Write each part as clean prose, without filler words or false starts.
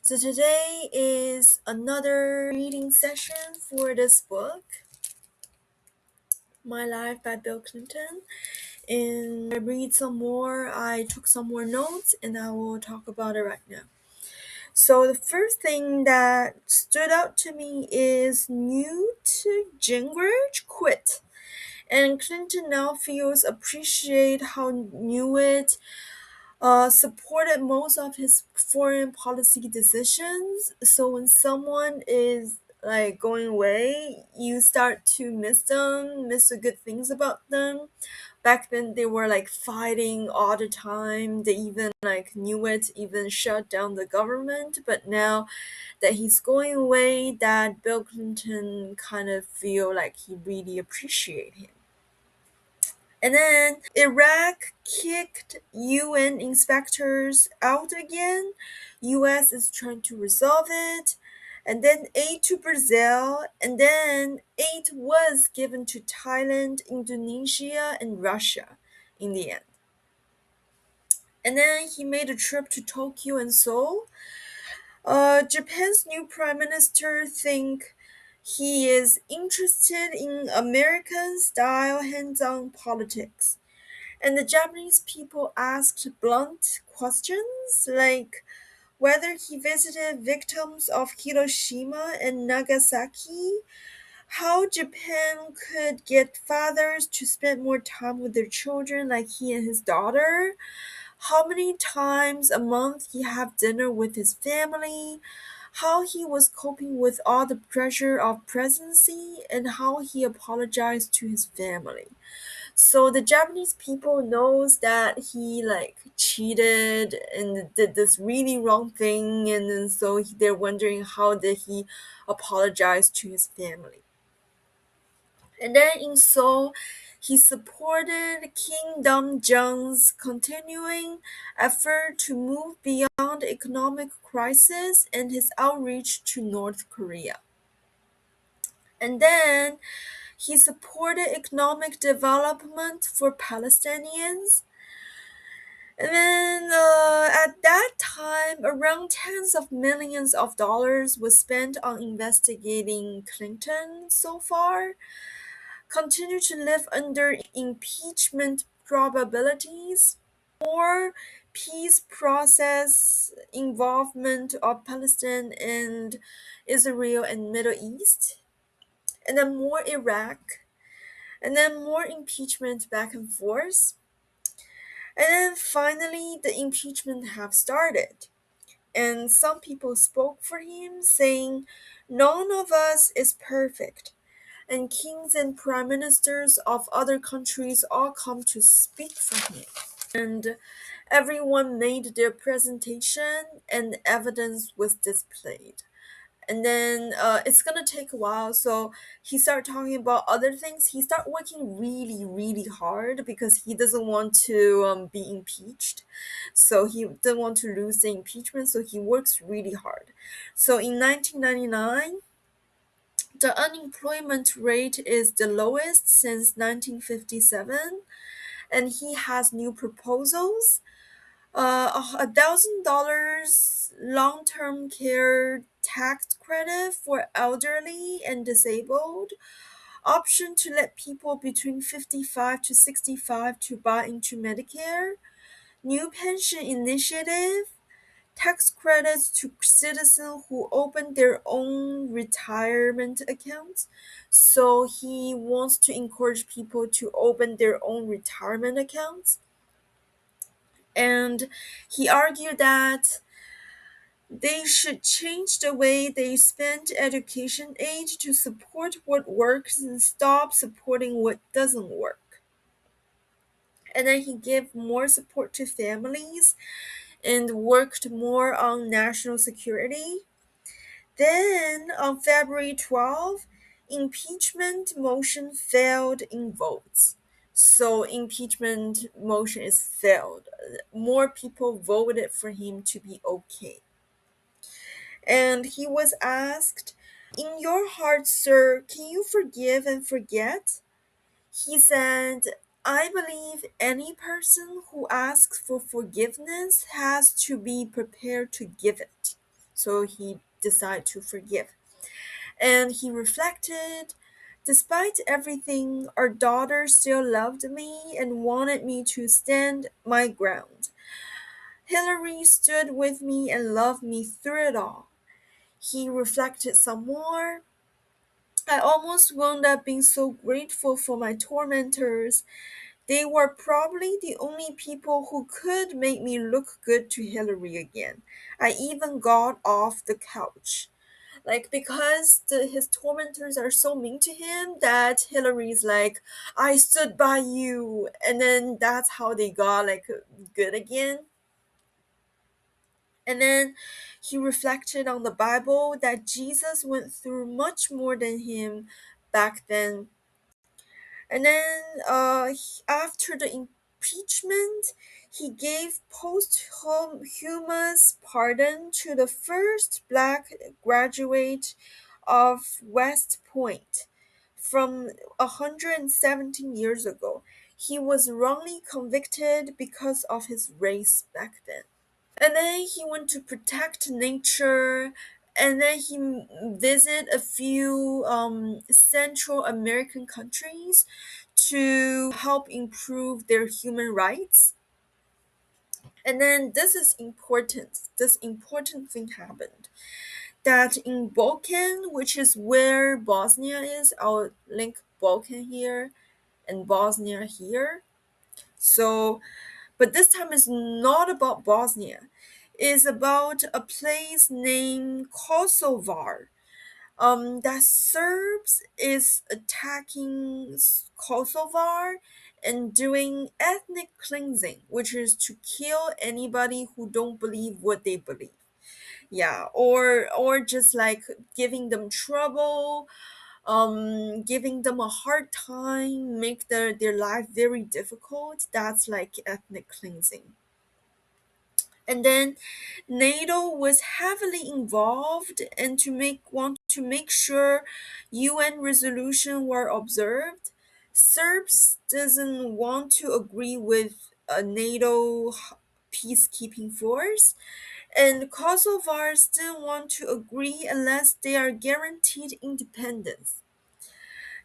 So today is another reading session for this book, My Life by Bill Clinton. And I read some more, I took some more notes, and I will talk about it right now. So the first thing that stood out to me is Newt Gingrich quit. And Clinton now feels appreciate how Newt supported most of his foreign policy decisions. So when someone is like going away, you start to miss them, miss the good things about them. Back then, they were like fighting all the time. They even like knew it, even shut down the government. But now that he's going away, that Bill Clinton kind of feel like he really appreciate him. And then Iraq kicked UN inspectors out again. US is trying to resolve it. And then aid to Brazil, and then aid was given to Thailand, Indonesia, and Russia in the end. And then he made a trip to Tokyo and Seoul. Japan's new prime minister think he is interested in American style hands-on politics. And the Japanese people asked blunt questions like whether he visited victims of Hiroshima and Nagasaki, how Japan could get fathers to spend more time with their children like he and his daughter, how many times a month he have dinner with his family, how he was coping with all the pressure of presidency, and how he apologized to his family. So the Japanese people knows that he like cheated and did this really wrong thing, and then they're wondering how did he apologize to his family. And then in Seoul, he supported King Dam-jung's continuing effort to move beyond economic crisis and his outreach to North Korea. And then he supported economic development for Palestinians. And then at that time, around tens of millions of dollars was spent on investigating Clinton so far. Continue to live under impeachment probabilities, more peace process involvement of Palestine and Israel and Middle East, and then more Iraq, and then more impeachment back and forth. And then finally, the impeachment have started. And some people spoke for him, saying, "None of us is perfect." And kings and prime ministers of other countries all come to speak for him. And everyone made their presentation, and evidence was displayed. And then it's gonna take a while, so he started talking about other things. He started working really hard because he doesn't want to be impeached, so he didn't want to lose the impeachment, so he works really hard. So in 1999, the unemployment rate is the lowest since 1957, and he has new proposals. $1,000 long-term care tax credit for elderly and disabled, option to let people between 55 to 65 to buy into Medicare, new pension initiative, tax credits to citizens who open their own retirement accounts. So he wants to encourage people to open their own retirement accounts. And he argued that they should change the way they spend education aid to support what works and stop supporting what doesn't work. And then he gave more support to families and worked more on national security. Then on February 12th, impeachment motion failed in votes. So impeachment motion is failed. More people voted for him to be okay. And he was asked, "In your heart, sir, can you forgive and forget?" He said, "I believe any person who asks for forgiveness has to be prepared to give it." So he decided to forgive. And he reflected, despite everything, our daughter still loved me and wanted me to stand my ground. Hillary stood with me and loved me through it all. He reflected some more. I almost wound up being so grateful for my tormentors. They were probably the only people who could make me look good to Hillary again. I even got off the couch. Like, because his tormentors are so mean to him that Hillary's like, I stood by you. And then that's how they got like good again. And then he reflected on the Bible that Jesus went through much more than him back then. And then after the impeachment, he gave posthumous pardon to the first black graduate of West Point from 117 years ago. He was wrongly convicted because of his race back then. And then he went to protect nature, and then he visited a few Central American countries to help improve their human rights. And then this important thing happened, that in Balkan, which is where Bosnia is, I'll link Balkan here and Bosnia here. So but this time is not about Bosnia. It's about a place named Kosovar. That Serbs is attacking Kosovar and doing ethnic cleansing, which is to kill anybody who don't believe what they believe. Yeah, or just like giving them trouble, giving them a hard time, make their life very difficult. That's like ethnic cleansing. And then NATO was heavily involved and to make sure UN resolution were observed. Serbs doesn't want to agree with a NATO peacekeeping force, and Kosovars didn't want to agree unless they are guaranteed independence.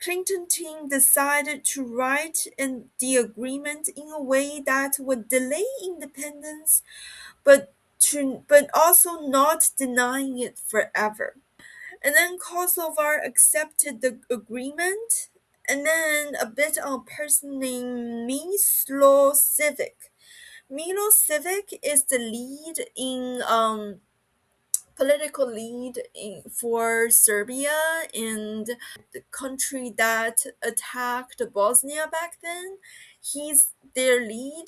Clinton team decided to write in the agreement in a way that would delay independence but also not denying it forever. And then Kosovar accepted the agreement, and then a bit on a person named Milo Civic. Milo Civic is the lead in political lead for Serbia and the country that attacked Bosnia back then. He's their lead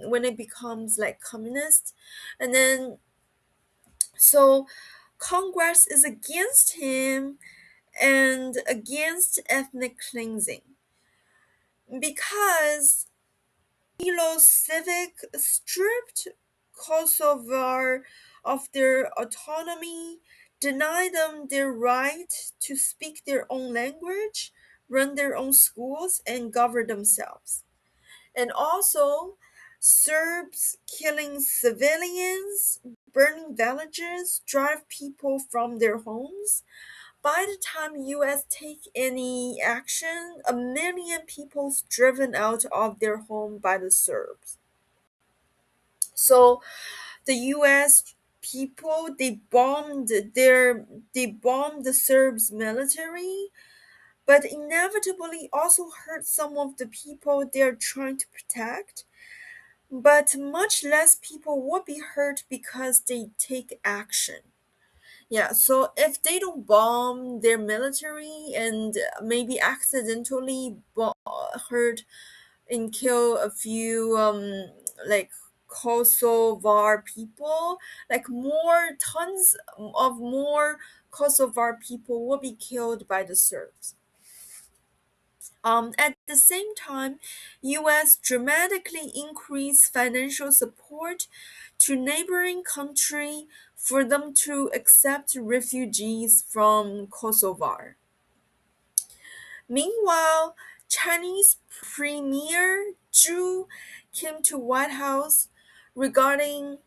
when it becomes like communist. And then so Congress is against him and against ethnic cleansing because Milosevic stripped Kosovar of their autonomy, denied them their right to speak their own language, run their own schools, and govern themselves. And also, Serbs killing civilians, burning villages, drive people from their homes. By the time US take any action, 1 million people's driven out of their home by the Serbs. So the US people they bombed the Serbs military, but inevitably also hurt some of the people they're trying to protect. But much less people would be hurt because they take action. Yeah, so if they don't bomb their military and maybe accidentally hurt and kill a few like Kosovar people, like more tons of more Kosovar people will be killed by the Serbs. At the same time, U.S. dramatically increased financial support to neighboring country for them to accept refugees from Kosovar. Meanwhile, Chinese Premier Zhu came to White House regarding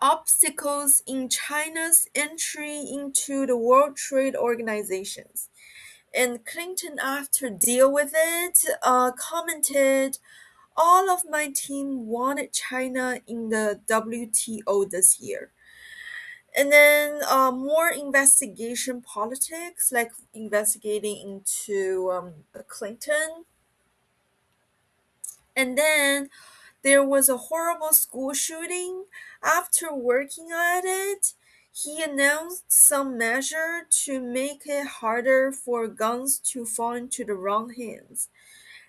obstacles in China's entry into the World Trade Organizations. And Clinton, after deal with it, commented, "All of my team wanted China in the WTO this year." And then more investigation politics, like investigating into Clinton. And then there was a horrible school shooting. After working at it, he announced some measure to make it harder for guns to fall into the wrong hands.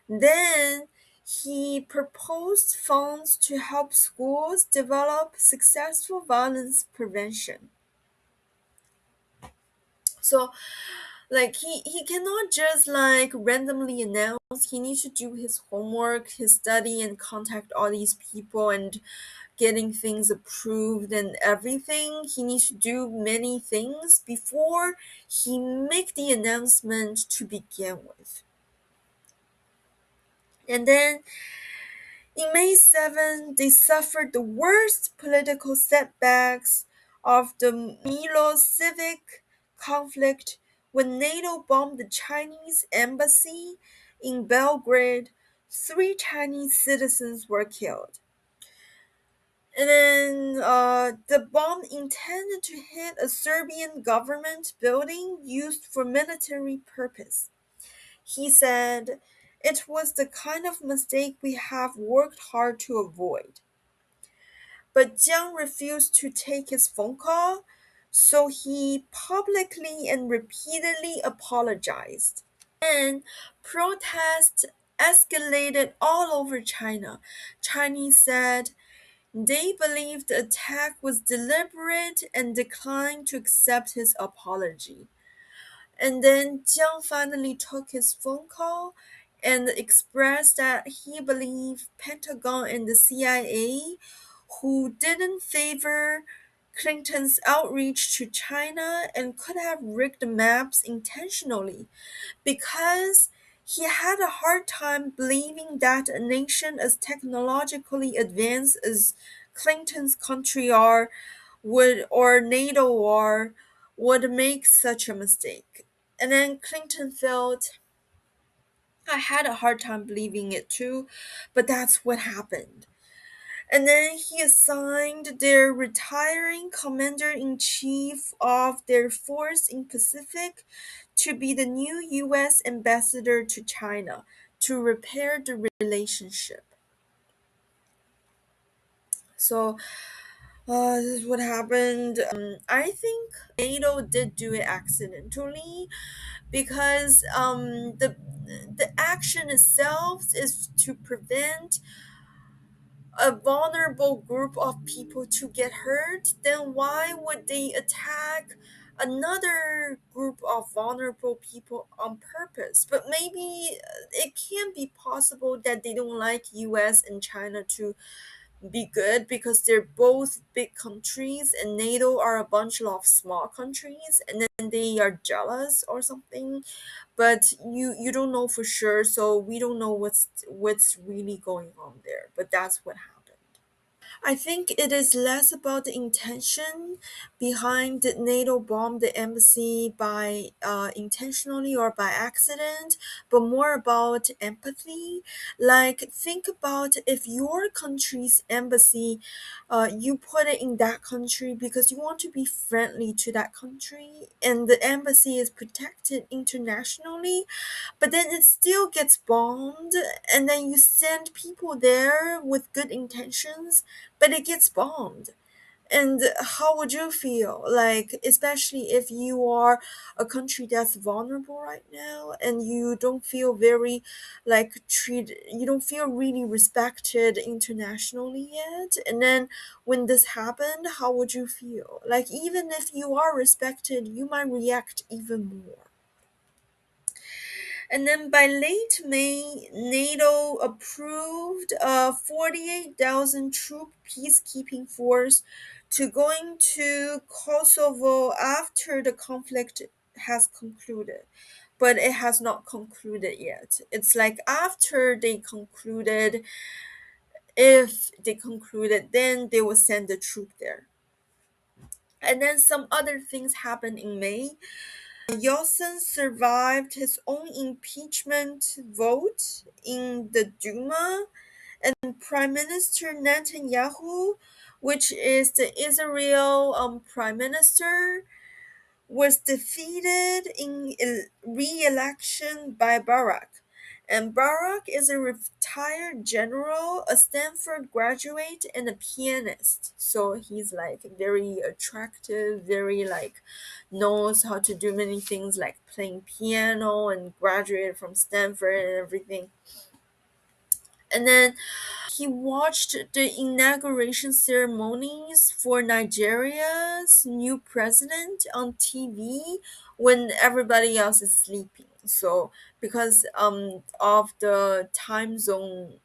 Then he proposed funds to help schools develop successful violence prevention. So like he cannot just like randomly announce. He needs to do his homework, his study, and contact all these people and getting things approved and everything. He needs to do many things before he make the announcement to begin with. And then in May 7, they suffered the worst political setbacks of the Milo-Civic conflict when NATO bombed the Chinese embassy in Belgrade. 3 Chinese citizens were killed. And then the bomb intended to hit a Serbian government building used for military purpose. He said, "It was the kind of mistake we have worked hard to avoid." But Jiang refused to take his phone call, so he publicly and repeatedly apologized. And protests escalated all over China. Chinese said they believed the attack was deliberate and declined to accept his apology. And then Jiang finally took his phone call and expressed that he believed Pentagon and the CIA, who didn't favor Clinton's outreach to China and could have rigged the maps intentionally, because he had a hard time believing that a nation as technologically advanced as Clinton's country are would or NATO are would make such a mistake. And then Clinton felt, "I had a hard time believing it too, but that's what happened." And then he assigned their retiring commander in chief of their force in Pacific to be the new US ambassador to China to repair the relationship. So this is what happened. I think NATO did do it accidentally, because the action itself is to prevent a vulnerable group of people to get hurt. Then why would they attack another group of vulnerable people on purpose? But maybe it can be possible that they don't like US and China to be good because they're both big countries and NATO are a bunch of small countries, and then they are jealous or something. But you don't know for sure, so we don't know what's really going on there, but that's what happened. I think it is less about the intention behind did NATO bomb the embassy by intentionally or by accident, but more about empathy. Like, think about if your country's embassy, you put it in that country because you want to be friendly to that country, and the embassy is protected internationally, but then it still gets bombed, and then you send people there with good intentions, but it gets bombed. And how would you feel? Like, especially if you are a country that's vulnerable right now and you don't feel very you don't feel really respected internationally yet. And then when this happened, how would you feel? Like, even if you are respected, you might react even more. And then by late May, NATO approved a 48,000 troop peacekeeping force to going to Kosovo after the conflict has concluded. But it has not concluded yet. It's like after they concluded, if they concluded, then they will send the troop there. And then some other things happened in May. Yeltsin survived his own impeachment vote in the Duma, and Prime Minister Netanyahu, which is the Israel Prime Minister, was defeated in re-election by Barak. And Barak is a retired general, a Stanford graduate, and a pianist. So he's like very attractive, very like knows how to do many things like playing piano and graduated from Stanford and everything. And then he watched the inauguration ceremonies for Nigeria's new president on TV when everybody else is sleeping. So because of the time zone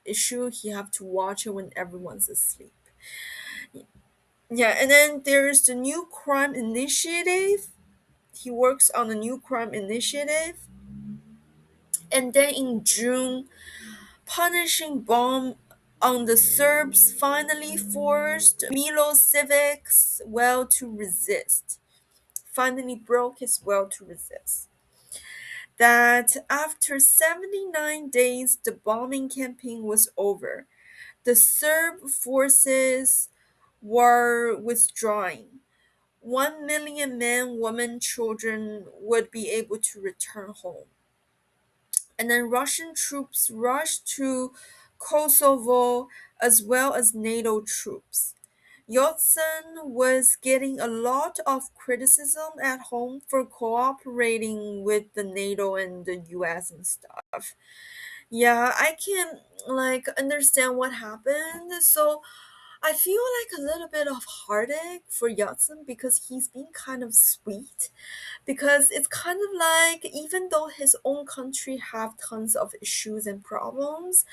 issue, he have to watch it when everyone's asleep. Yeah, and then there's the new crime initiative. He works on a new crime initiative. And then in June, punishing bomb on the Serbs finally forced Milosevic's will to resist. Finally broke his will to resist. That after 79 days, the bombing campaign was over. The Serb forces were withdrawing. 1 million men, women, children would be able to return home. And then Russian troops rushed to Kosovo as well as NATO troops. Yeltsin was getting a lot of criticism at home for cooperating with the NATO and the US and stuff. Yeah, I can like understand what happened. So I feel like a little bit of heartache for Yeltsin because he's been kind of sweet, because it's kind of like even though his own country have tons of issues and problems,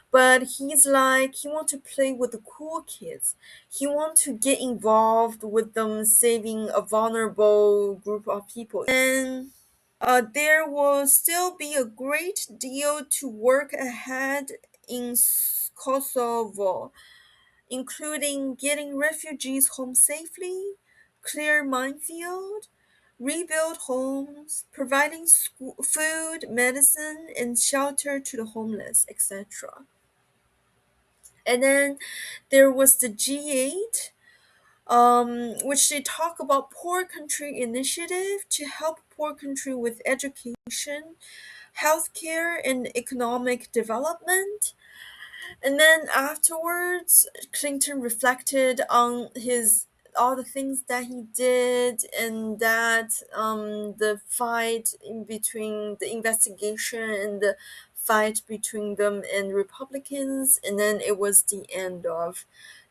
but he's like he want to play with the cool kids. He want to get involved with them saving a vulnerable group of people. And there will still be a great deal to work ahead in Kosovo, including getting refugees home safely, clear minefield, rebuild homes, providing food, medicine, and shelter to the homeless, etc. And then there was the G8, which they talk about poor country initiative to help poor country with education, healthcare, and economic development. And then afterwards, Clinton reflected on his all the things that he did, and that the fight in between the investigation and the fight between them and Republicans, and then it was the end of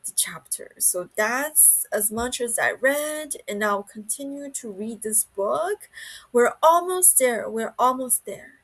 the chapter. So that's as much as I read, and I'll continue to read this book. We're almost there. We're almost there.